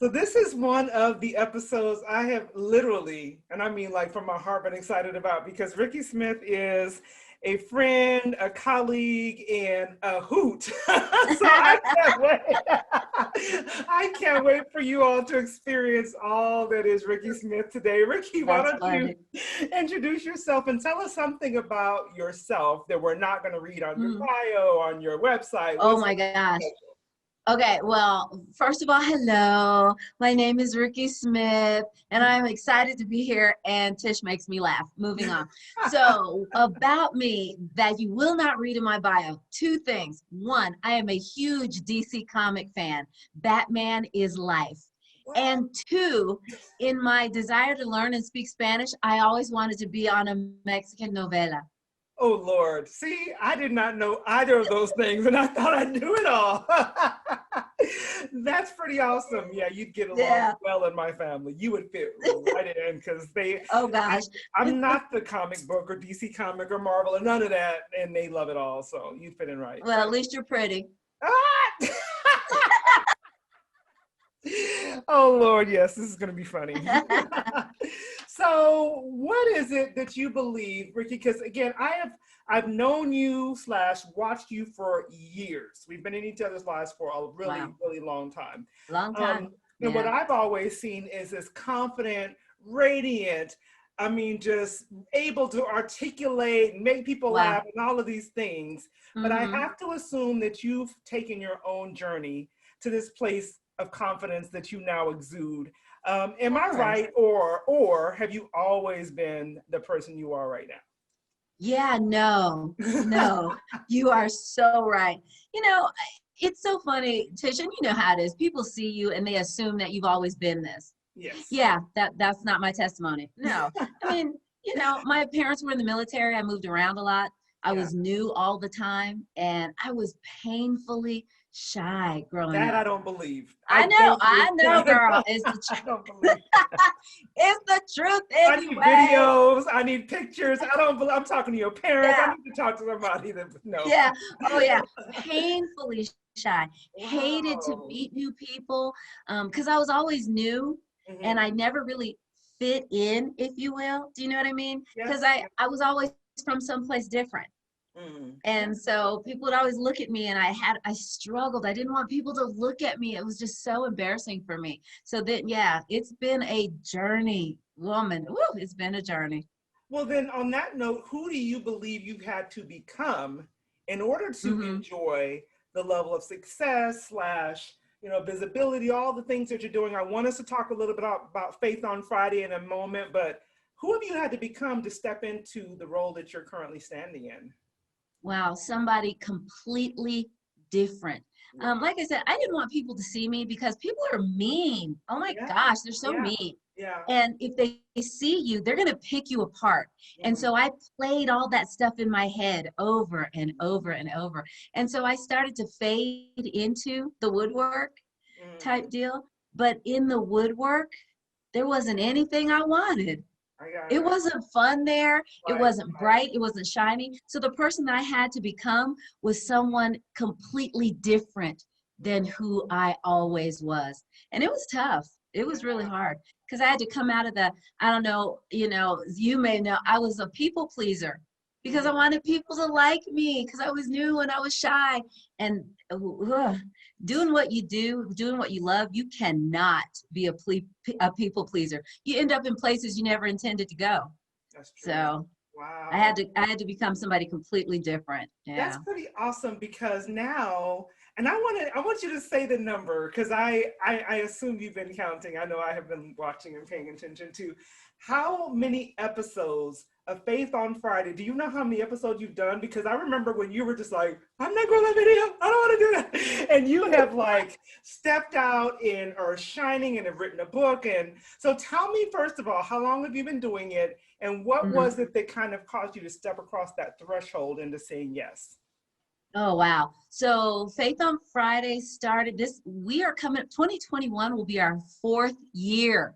So this is one of the episodes I have literally, and I mean like from my heart, been excited about because Rikki Smith is a friend, a colleague, and a hoot. So I can't wait. I can't wait for you all to experience all that is Rikki Smith today. Rikki, why That's don't funny. you introduce yourself and tell us something about yourself that we're not going to read on your Mm. bio, on your website. Oh What's my gosh. Okay, well, first of all, hello. My name is Rikki Smith, and I'm excited to be here, and Tish makes me laugh. Moving on. So, about me that you will not read in my bio, two things. One, I am a huge DC comic fan. Batman is life. And two, in my desire to learn and speak Spanish, I always wanted to be on a Mexican novela. Oh Lord, see, I did not know either of those things and I thought I knew it all. That's pretty awesome. Yeah, you'd get along Yeah. well in my family. You would fit right in because Oh gosh. I'm not the comic book or DC comic or Marvel or none of that, and they love it all. So you fit in right. Well, at least you're pretty. Ah! Oh Lord, yes, this is going to be funny. So, what is it that you believe, Rikki? Because again, I've known you slash watched you for years. We've been in each other's lives for a really, Wow. really long time. Long time. And what Yeah. I've always seen is this confident, radiant, I mean, just able to articulate, make people Wow. laugh, and all of these things. But I Mm-hmm. have to assume that you've taken your own journey to this place of confidence that you now exude. Am I Of course. right, or have you always been the person you are right Yeah, no, now? no, you are so right. You know, it's so funny, Tish, and you know how it is. People see you and they assume that you've always been this. Yes. Yeah, that's not my testimony. No. I mean, my parents were in the military. I moved around a lot. I Yeah. was new all the time, and I was painfully shy growing That I up. don't believe. I know, girl. It's the I truth. don't believe. It's the truth I need anyway. videos. I need pictures. I don't believe. I'm talking to your parents. I Yeah. need to talk to somebody that no. Yeah. Oh, yeah. Painfully shy. Hated to Wow. meet new people because I was always new and Hmm. I never really fit in, if you will. Do you know what I mean? Because Yes. I was always from someplace different. Mm. And so people would always look at me and I struggled. I didn't want people to look at me. It was just so embarrassing for me. So then, yeah, it's been a journey, woman. Woo, it's been a journey. Well, then, on that note, who do you believe you had to become in order to Hmm. enjoy the level of success slash, visibility, all the things that you're doing? I want us to talk a little bit about Faith on Friday in a moment, but who have you had to become to step into the role that you're currently standing in? Wow, somebody completely different. Wow. Like I said, I didn't want people to see me because people are mean. Oh my Yeah, gosh, they're so yeah, mean. yeah. And if they see you, they're going to pick you apart. And Mhm. so I played all that stuff in my head over and over and over. And so I started to fade into the woodwork type Mhm. deal. But in the woodwork, there wasn't anything I wanted. I got It it. wasn't fun there. It Right, wasn't right. bright. It wasn't shiny. So the person that I had to become was someone completely different than who I always was. And it was tough. It was really Yeah. hard because I had to come out of I don't know, you may know, I was a people pleaser because I Mhm. wanted people to like me because I was new and I was shy. And doing what you do, doing what you love, you cannot be a people pleaser. You end up in places you never intended to go. That's true. So Wow. I had to become somebody completely different. That's Yeah. pretty awesome because now, and I want you to say the number because I assume you've been counting. I know I have been watching and paying attention to how many episodes of Faith on Friday. Do you know how many episodes you've done? Because I remember when you were just like, I'm not going to that video. I don't want to do that. And you have like stepped out in or shining and have written a book. And so tell me, first of all, how long have you been doing it? And what Mhm. was it that kind of caused you to step across that threshold into saying yes? Oh, wow. So Faith on Friday started we are coming, 2021 will be our 4th year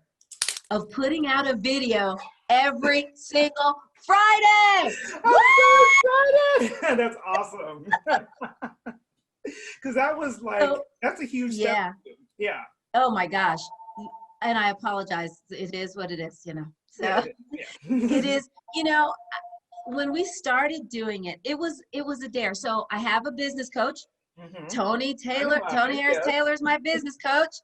of putting out a video every single Friday. Woo! I'm so excited. That's awesome. Because that was like, So, that's a huge step. yeah. Yeah. Oh my gosh. and I apologize. It is what it is, you know. Yeah, So it yeah. is, you know, when we started doing it, it was a dare. So I have a business coach, Hmm. Tony I know Taylor. Tony mine, Harris yes. Taylor is my business coach,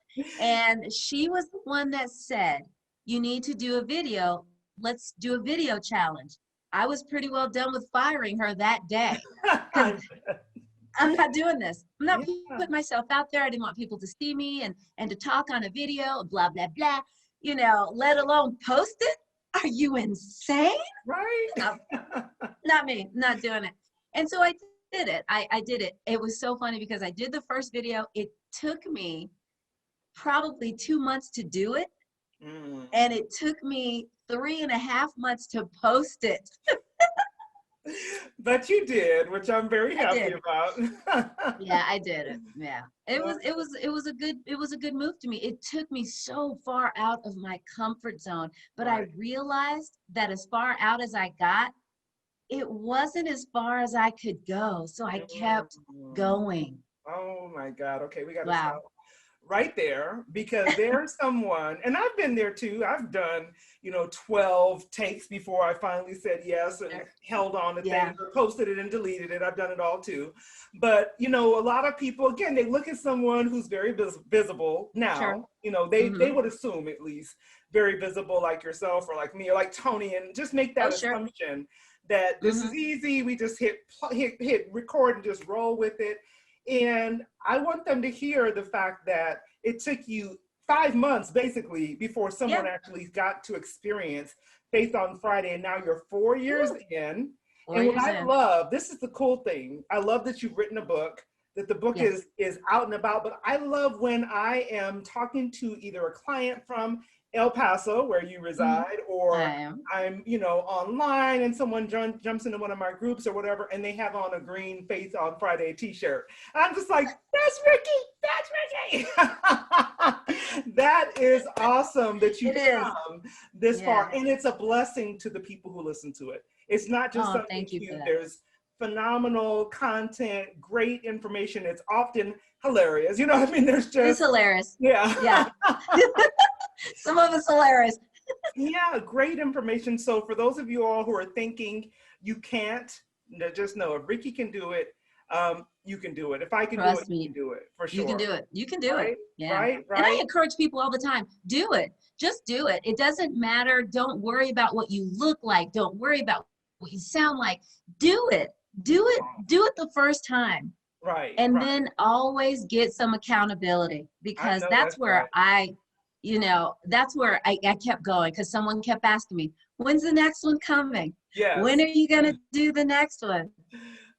and she was the one that said, "You need to do a video. Let's do a video challenge." I was pretty well done with firing her that day because I'm not doing this. I'm not Yeah, putting myself out there. I didn't want people to see me and to talk on a video, blah, blah, blah, you know, let alone post it. Are you insane? right. No, not me, not doing it. And so I did it. I did it. It was so funny because I did the first video. It took me probably 2 months to do it. Mm. And it took me 3.5 months to post it. But you did, which I'm very I happy did. about. Yeah, I did it. Yeah. It was a good move to me. It took me so far out of my comfort zone, but I Right. realized that as far out as I got, it wasn't as far as I could go. So I kept Mm. going. Oh my God. Okay, we got to Wow. stop right there because there's someone, and I've been there too. I've done, 12 takes before I finally said yes and Sure. held on to Yeah, things or posted it and deleted it. I've done it all too. But, a lot of people, again, they look at someone who's very visible sure. now, they Mm-hmm. would assume at least very visible like yourself or like me or like Tony and just make Oh, that sure. assumption that this is Mm-hmm. easy. We just hit record and just roll with it. And I want them to hear the fact that it took you 5 months basically before Yeah. someone actually got to experience Faith on Friday. And now you're 4 years Woo. in. four And what years I in. love, this is the cool thing. I love that you've written a book, that the book Yes. is out and about. But I love when I am talking to either a client from El Paso, where you Mm-hmm. reside, I or am. I'm, online and someone jumps into one of my groups or whatever, and they have on a green Faith on Friday t-shirt. I'm just like, that's Rikki, that's Rikki. That is awesome that It you've is. come this far. Yeah. And it's a blessing to the people who listen to it. It's not just Oh, something thank you for cute. that. There's phenomenal content, great information. It's often hilarious. I mean, there's It is just, hilarious. yeah. Yeah. Some of it's hilarious. Yeah, great information. So for those of you all who are thinking you can't, just know if Rikki can do it, you can do it. If I can do it, Trust you me. can do it for You can sure. do it. You can do it. Right, Yeah. right, And I right. encourage people all the time, do it. Just do it. It doesn't matter. Don't worry about what you look like. Don't worry about what you sound like. Do it. Do it. Do it the first time. Right, And right. then always get some accountability I because know that's that's where right. I kept going because someone kept asking me, when's the next one coming? When Yes. are you going to do the next one?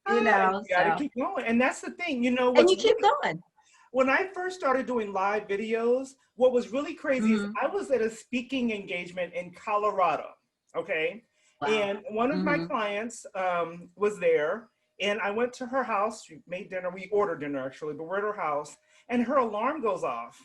And you got to So, keep going. And that's the thing. and What's you keep really, going. when I first started doing live videos, what was really crazy is Hmm. I was at a speaking engagement in Colorado. Okay. Wow. And one of my Hmm. clients was there, and I went to her house. She made dinner. We ordered dinner actually, but we're at her house, and her alarm goes off.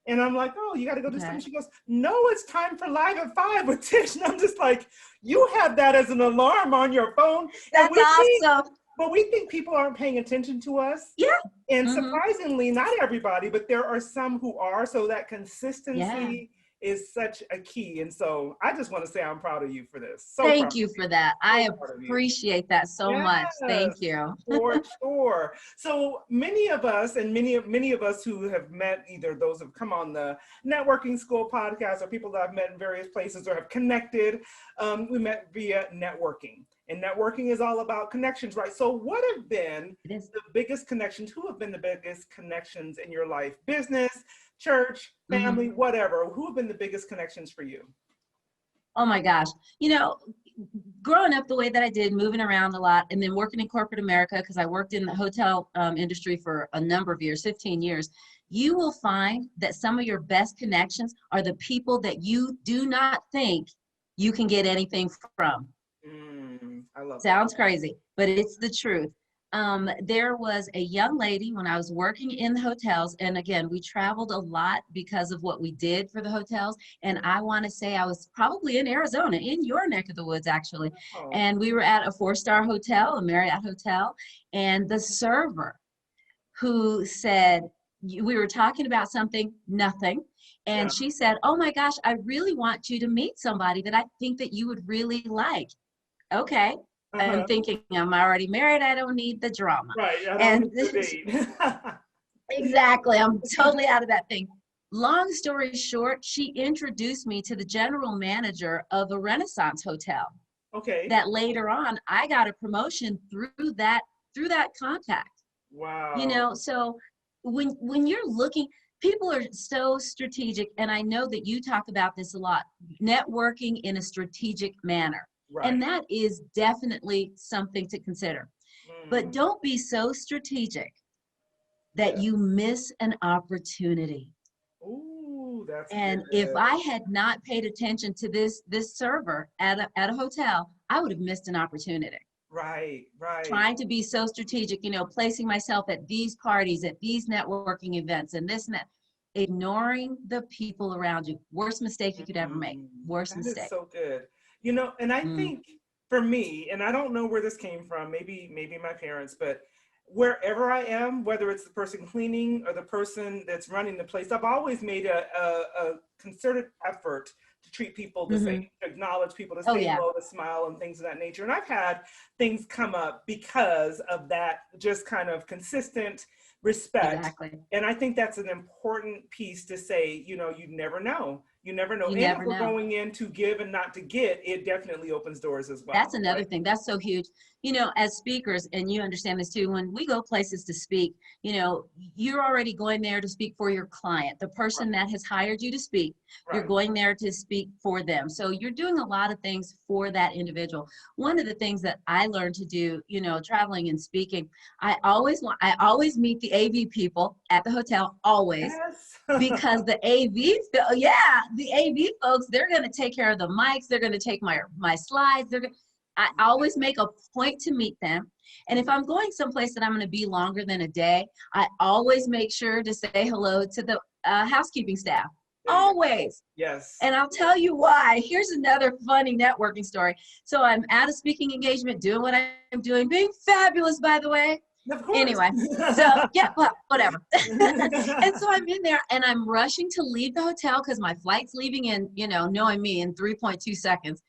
And I'm like, oh, you got to go do Okay. something. She goes, no, it's time for Live at 5 with Tish. And I'm just like, you have that as an alarm on your phone. And That's awesome. but we think people aren't paying attention to us. Yeah. And Hmm. surprisingly, not everybody, but there are some who are. So that Yeah. consistency is such a key. And so I just want to say I'm proud of you for this. So proud Thank of you you. for that. I So proud of you. appreciate that so much. Thank Yes, you. for sure. So many of us, and many of us who have met, either those who have come on the networking school podcast or people that I've met in various places or have connected, we met via networking. And networking is all about connections, right? So what have been It is. the biggest connections? Who have been the biggest connections in your life? Business, church, Hmm. family, whatever. Who have been the biggest connections for you? Oh my gosh. You know, growing up the way that I did, moving around a lot, and then working in corporate America, because I worked in the hotel industry for a number of years, 15 years, you will find that some of your best connections are the people that you do not think you can get anything from. I love that. Sounds crazy, but it's the truth. There was a young lady when I was working in the hotels, and again, we traveled a lot because of what we did for the hotels. And I want to say I was probably in Arizona, in your neck of the woods, actually. Oh, And we were at a 4-star hotel, a Marriott hotel, and the server who said, we were talking about something, nothing. And Yeah. she said, oh my gosh, I really want you to meet somebody that I think that you would really like. Okay. I'm Uh-huh. thinking I'm already married. I don't need the drama. Right. I don't And need to date. exactly, I'm totally out of that thing. Long story short, she introduced me to the general manager of a Renaissance hotel Okay. that later on I got a promotion through that contact. You Wow. know, so when you're looking, people are so strategic, and I know that you talk about this a lot, networking in a strategic manner. And Right. that is definitely something to consider. But Mm. don't be so strategic that Yeah. you miss an opportunity. Ooh, that's And if good. I had not paid attention to this server at a hotel, I would have missed an opportunity. Right. Right. Trying to be so strategic, you know, placing myself at these parties, at these networking events, and this and that, ignoring the people around you. Worst mistake you could ever make. Mm, Worst that is mistake. so good. You know, and I Mm, think for me, and I don't know where this came from, maybe my parents, but wherever I am, whether it's the person cleaning or the person that's running the place, I've always made a concerted effort to treat people the same, hmm. to acknowledge people, to Oh say yeah, hello, to smile, and things of that nature. And I've had things come up because of that, just kind of consistent respect. exactly. And I think that's an important piece to say, you know, you never know. You never know. You And if never we're know. going in to give and not to get, it definitely opens doors as That's well, another right? thing. That's so huge. You know, as speakers, and you understand this too, when we go places to speak, you know, you're already going there to speak for your client, the person Right. that has hired you to speak. You're Right. going there to speak for them. So you're doing a lot of things for that individual. One of the things that I learned to do, you know, traveling and speaking, I always meet the AV people at the hotel, always, Yes. because the AV folks, they're going to take care of the mics, they're going to take my slides, I always make a point to meet them. And if I'm going someplace that I'm going to be longer than a day, I always make sure to say hello to the housekeeping staff, There you go. always. Yes. And I'll tell you why. Here's another funny networking story. So I'm at a speaking engagement, doing what I'm doing, being fabulous, by the way. Of course. Anyway, so yeah, well, whatever. And so I'm in there and I'm rushing to leave the hotel because my flight's leaving in, you know, knowing me, in 3.2 seconds.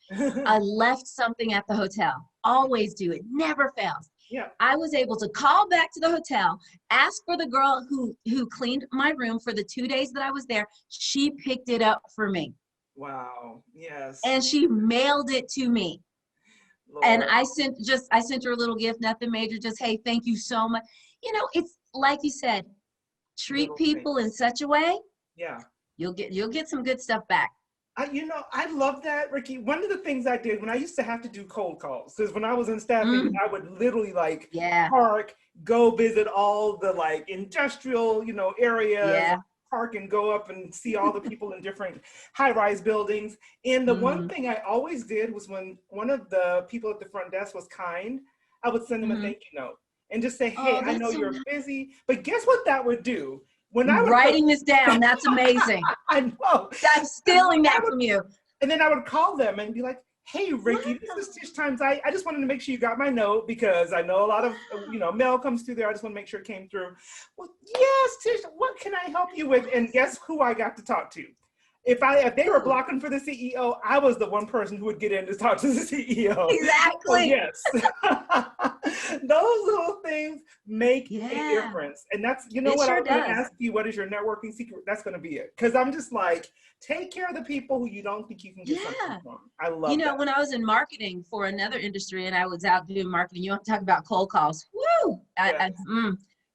I left something at the hotel. Always do it, never fails. Yeah. I was able to call back to the hotel, ask for the girl who cleaned my room for the 2 days that I was there. She picked it up for me Wow. Yes. and she mailed it to me. And Lord. I sent her a little gift, nothing major, just hey, thank you so much. You know, it's like you said, treat Little people in things. such a way, Yeah. you'll get some good stuff back. You know, I love that, Rikki. One of the things I did when I used to have to do cold calls, because when I was in staffing, Mm, I would literally like yeah, park, go visit all the like industrial, you know, areas, yeah. park and go up and see all the people in different high-rise buildings. And the one Mm-hmm, thing I always did was when one of the people at the front desk was kind, I would send them a mm-hmm. thank you note and just say, hey, Oh, I know that's so you're nice. busy, but guess what that would do? When I would Writing this down, that's amazing. I know. I'm Because stealing I that would, from you. and then I would call them and be like, hey, Rikki, this Wow. is Tish Times. I just wanted to make sure you got my note because I know a lot of, you know, mail comes through there. I just want to make sure it came through. Well, yes, Tish, what can I help you with? And guess who I got to talk to? If they were Who? blocking for the CEO, I was the one person who would get in to talk to the CEO. So Exactly. yes, those little things make a Yeah, difference. And that's, you know it what, I sure was going to does. ask you, what is your networking secret? That's going to be it. Because I'm just like, take care of the people who you don't think you can get something Yeah. from. I You love know, that. when I was in marketing for another industry and I was out doing marketing, you want to talk about cold calls. Woo! Yes.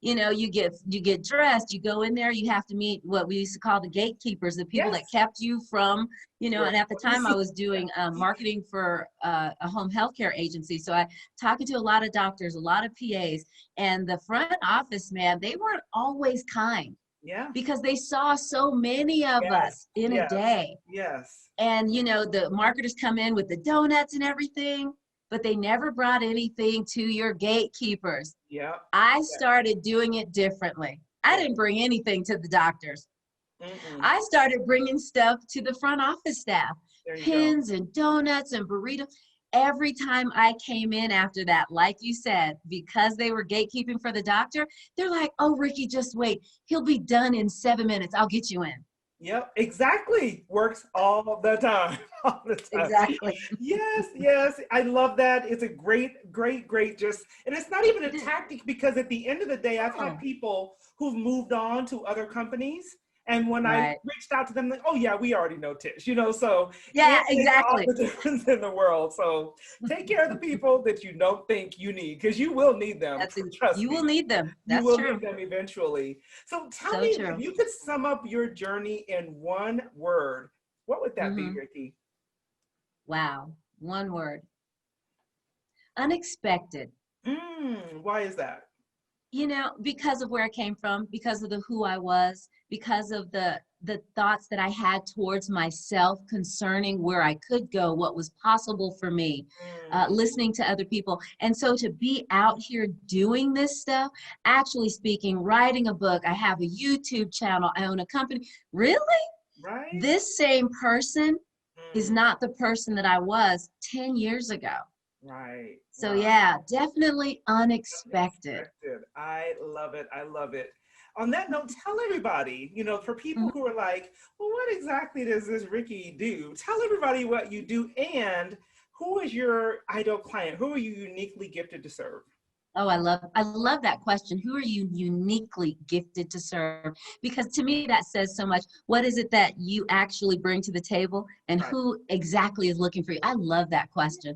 You know, you get dressed, you go in there, you have to meet what we used to call the gatekeepers, the people that Yes. kept you from, you know, Right. and at the What you time I see. was Yeah. doing marketing for a home healthcare agency. So I talking to a lot of doctors, a lot of PAs, and the front office, man, they weren't always kind Yeah. because they saw so many of Yes. us in a Yes. day. Yes. And you know, the marketers come in with the donuts and everything, but they never brought anything to your gatekeepers. Yeah. I Yeah. started doing it differently. I Yeah. didn't bring anything to the doctors. Mm-mm. I started bringing stuff to the front office staff, There you go. pins and donuts and burritos. Every time I came in after that, like you said, because they were gatekeeping for the doctor, they're like, oh, Rikki, just wait. He'll be done in 7 minutes. I'll get you in. Yep, exactly. Works all the time. All the time. Exactly. Yes, yes. I love that. It's a great just, and it's not even a It is. tactic because at the end of the day, I've had Oh, people who've moved on to other companies. And when I right. reached out to them, like, oh yeah, we already know Tish, you know, so Yeah, it makes all exactly. the difference in the world. So take care of the people that you don't think you need, because you will need them. Trust You will me, need them. you That's will need true. them eventually. So tell So me, if true. you could sum up your journey in one word, what would that be, Hmm. Rikki? Wow. One word. Unexpected. Why is that? Because of where I came from, because of the who I was, because of the thoughts that I had towards myself concerning where I could go, what was possible for me, Mm, listening to other people. And so to be out here doing this stuff, actually speaking, writing a book, I have a YouTube channel, I own a company. Really? right? This same person is Mm, not the person that I was 10 years ago. right. So Wow. yeah, definitely unexpected. Unexpected. I love it. I love it. On that note, tell everybody, for people Mhm. who are like, well, what exactly does this Rikki do? Tell everybody what you do and who is your ideal client? Who are you uniquely gifted to serve? Oh, I love that question. Who are you uniquely gifted to serve? Because to me that says so much. What is it that you actually bring to the table and Right. who exactly is looking for you? I love that question.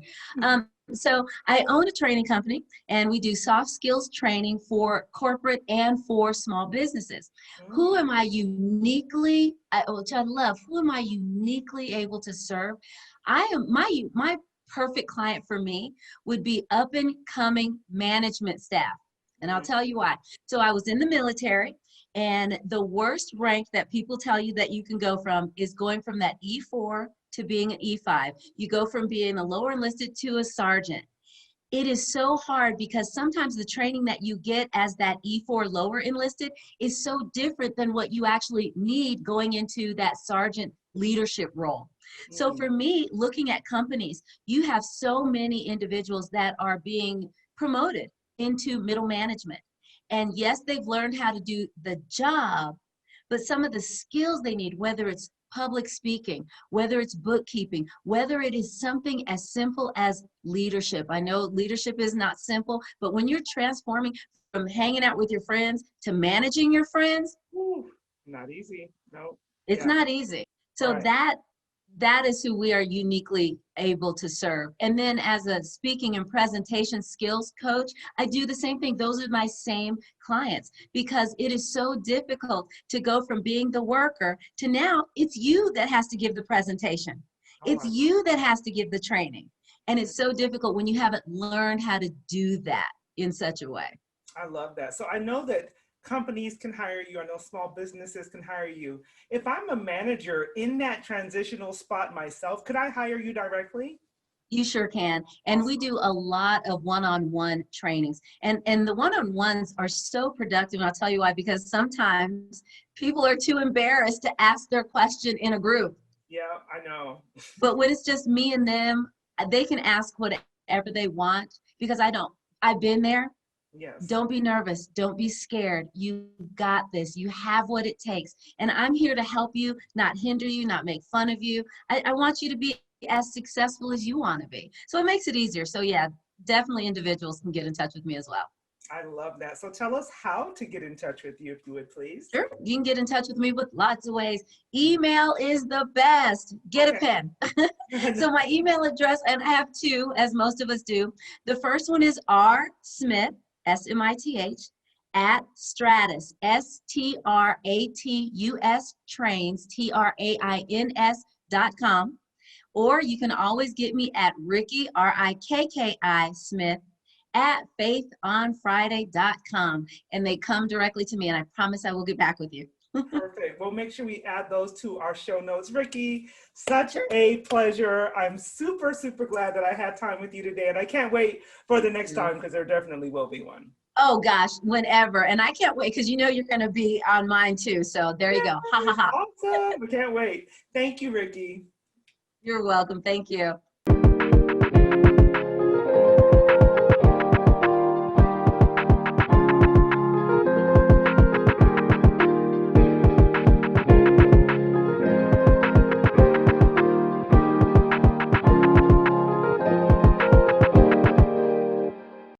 So I own a training company and we do soft skills training for corporate and for small businesses. Mm, Who am I uniquely, which I love, who am I uniquely able to serve? I am my perfect client for me would be up and coming management staff. And I'll mm, tell you why. So I was in the military, and the worst rank that people tell you that you can go from is going from that E4 to being an E5. You go from being a lower enlisted to a sergeant. It is so hard because sometimes the training that you get as that E4 lower enlisted is so different than what you actually need going into that sergeant leadership role. So mm, for me, looking at companies, you have so many individuals that are being promoted into middle management. And yes, they've learned how to do the job, but some of the skills they need, whether it's public speaking, whether it's bookkeeping, whether it is something as simple as leadership. I know leadership is not simple, but when you're transforming from hanging out with your friends to managing your friends, whew, not easy. No. it's Yeah. not easy. So Right. that is who we are uniquely able to serve. And then as a speaking and presentation skills coach, I do the same thing. Those are my same clients because it is so difficult to go from being the worker to now it's you that has to give the presentation. Oh, It's you that has to give the training. And it's so difficult when you haven't learned how to do that in such a way. I love that. So I know that companies can hire you. I know small businesses can hire you. If I'm a manager in that transitional spot myself, could I hire you directly? You sure can. And we Awesome. do a lot of one-on-one trainings. And the one-on-ones are so productive. And I'll tell you why, because sometimes people are too embarrassed to ask their question in a group. Yeah, I know. But when it's just me and them, they can ask whatever they want because I don't. I've been there. Yes. Don't be nervous. Don't be scared. You got this. You have what it takes. And I'm here to help you, not hinder you, not make fun of you. I want you to be as successful as you want to be. So it makes it easier. So yeah, definitely individuals can get in touch with me as well. I love that. So tell us how to get in touch with you, if you would please. Sure. You can get in touch with me with lots of ways. Email is the best. Get a Okay. pen. So my email address, and I have two, as most of us do. The first one is rsmith, SMITH, at Stratus, STRATUS, trains, TRAINS.com. Or you can always get me at Rikki, RIKKI Smith, at faithonfriday.com. And they come directly to me, and I promise I will get back with you. Perfect. We'll make sure we add those to our show notes. Rikki, such Sure. a pleasure. I'm super glad that I had time with you today. And I can't wait for the Me next too. time because there definitely will be one. Oh gosh, whenever. And I can't wait because you know you're going to be on mine too. So there you go. Ha ha Yes, ha. awesome. We can't wait. Thank you, Rikki. You're welcome. Thank you.